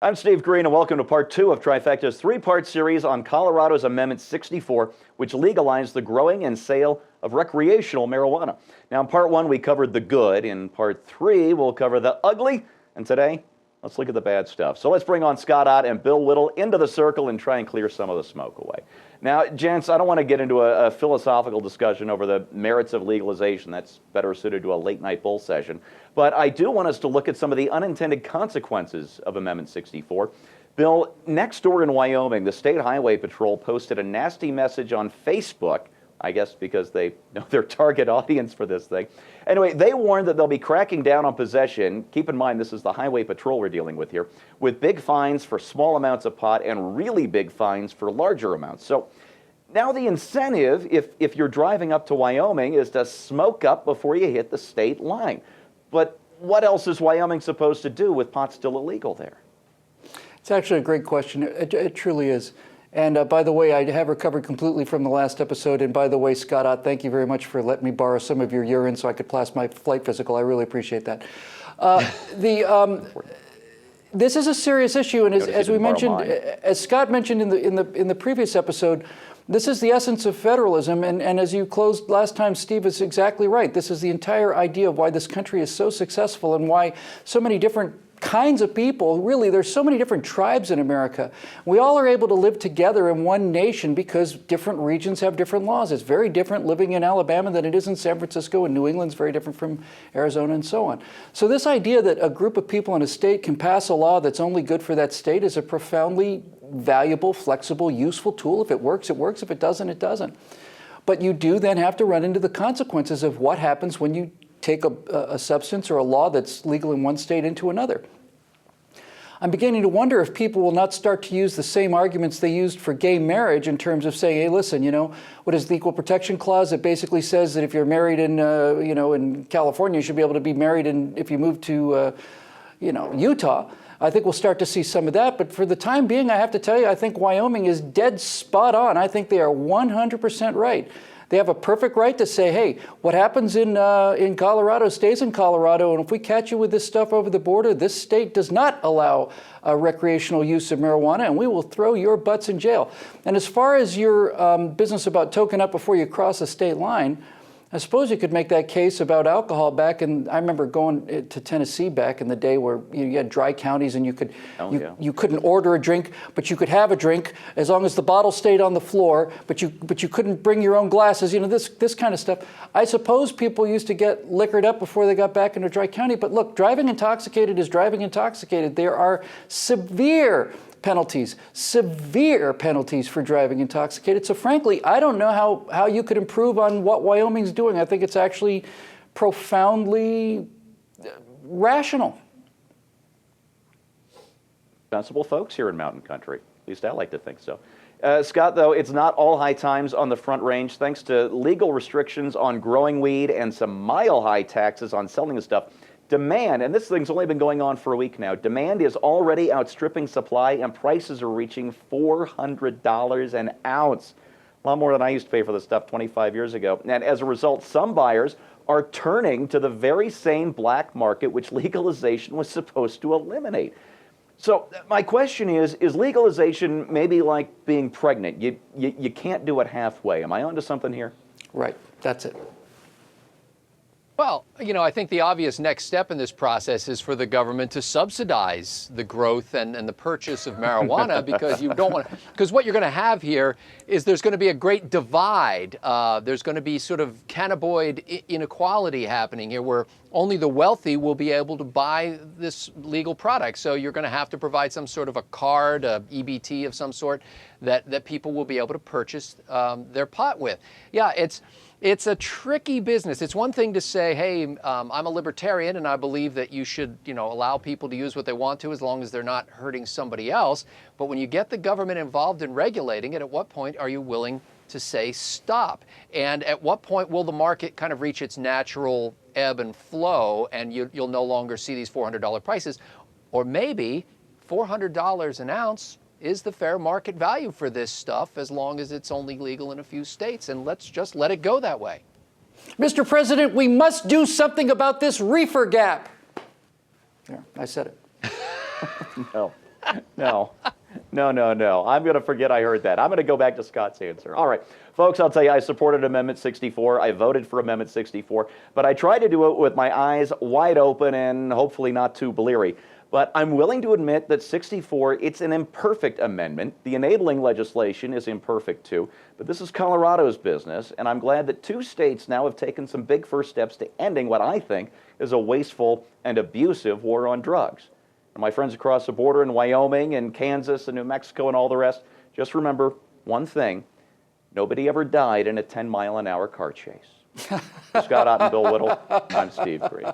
I'm Steve Green, and welcome to part 2 of Trifecta's three-part series on Colorado's Amendment 64, which legalized the growing and sale of recreational marijuana. Now, in part 1, we covered the good. In part 3, we'll cover the ugly. And today, let's look at the bad stuff. So let's bring on Scott Ott and Bill Whittle into the circle and try and clear some of the smoke away. Now, gents, I don't want to get into a philosophical discussion over the merits of legalization. That's better suited to a late-night bull session. But I do want us to look at some of the unintended consequences of Amendment 64. Bill, next door in Wyoming, the State Highway Patrol posted a nasty message on Facebook, I guess because they know their target audience for this thing. Anyway, they warned that they'll be cracking down on possession. Keep in mind, this is the Highway Patrol we're dealing with here, with big fines for small amounts of pot and really big fines for larger amounts. So now the incentive, if you're driving up to Wyoming, is to smoke up before you hit the state line. But what else is Wyoming supposed to do with pot still illegal there? It's actually a great question. It truly is. And by the way, I have recovered completely from the last episode. And by the way, Scott Ott, thank you very much for letting me borrow some of your urine so I could pass my flight physical. I really appreciate that. This is a serious issue, and as we mentioned, as Scott mentioned in the previous episode, this is the essence of federalism. And as you closed last time, Steve is exactly right. This is the entire idea of why this country is so successful and why so many different kinds of people, really, there's so many different tribes in America. We all are able to live together in one nation because different regions have different laws. It's very different living in Alabama than it is in San Francisco, and New England's very different from Arizona and so on. So this idea that a group of people in a state can pass a law that's only good for that state is a profoundly valuable, flexible, useful tool. If it works, it works. If it doesn't, it doesn't. But you do then have to run into the consequences of what happens when you take a substance or a law that's legal in one state into another. I'm beginning to wonder if people will not start to use the same arguments they used for gay marriage in terms of saying, hey, listen, what is the Equal Protection Clause? It basically says that if you're married in, in California, you should be able to be married if you move to, Utah. I think we'll start to see some of that. But for the time being, I have to tell you, I think Wyoming is dead spot on. I think they are 100% right. They have a perfect right to say, hey, what happens in Colorado stays in Colorado, and if we catch you with this stuff over the border, this state does not allow recreational use of marijuana, and we will throw your butts in jail. And as far as your business about toking up before you cross the state line, I suppose you could make that case about alcohol back in, I remember going to Tennessee back in the day where you had dry counties and you couldn't order a drink, but you could have a drink as long as the bottle stayed on the floor, but you couldn't bring your own glasses, this kind of stuff. I suppose people used to get liquored up before they got back into dry county, but look, driving intoxicated is driving intoxicated. There are severe penalties for driving intoxicated. So frankly, I don't know how you could improve on what Wyoming's doing. I think it's actually profoundly rational. Sensible folks here in Mountain Country. At least I like to think so. Scott, though, it's not all high times on the Front Range thanks to legal restrictions on growing weed and some mile-high taxes on selling the stuff. Demand, and this thing's only been going on for a week now, demand is already outstripping supply and prices are reaching $400 an ounce. A lot more than I used to pay for this stuff 25 years ago. And as a result, some buyers are turning to the very same black market which legalization was supposed to eliminate. So my question is legalization maybe like being pregnant? You can't do it halfway. Am I onto something here? Right, that's it. Well, I think the obvious next step in this process is for the government to subsidize the growth and the purchase of marijuana because you don't want to, because what you're going to have here is there's going to be a great divide. There's going to be sort of cannabinoid inequality happening here where only the wealthy will be able to buy this legal product. So you're going to have to provide some sort of a card, a EBT of some sort that people will be able to purchase their pot with. Yeah, it's a tricky business. It's one thing to say, hey, I'm a libertarian and I believe that you should, allow people to use what they want to as long as they're not hurting somebody else. But when you get the government involved in regulating it, at what point are you willing to say stop? And at what point will the market kind of reach its natural ebb and flow and you'll no longer see these $400 prices? Or maybe $400 an ounce is the fair market value for this stuff as long as it's only legal in a few states, and let's just let it go that way. Mr. President, we must do something about this reefer gap. Yeah, I said it. No. No. No. I'm going to forget I heard that. I'm going to go back to Scott's answer. All right. Folks, I'll tell you, I supported Amendment 64. I voted for Amendment 64, but I tried to do it with my eyes wide open and hopefully not too bleary. But I'm willing to admit that 64, it's an imperfect amendment. The enabling legislation is imperfect too, but this is Colorado's business, and I'm glad that 2 states now have taken some big first steps to ending what I think is a wasteful and abusive war on drugs. And my friends across the border in Wyoming and Kansas and New Mexico and all the rest, just remember one thing: nobody ever died in a 10-mile-an-hour car chase. For Scott Ott and Bill Whittle, I'm Steve Green.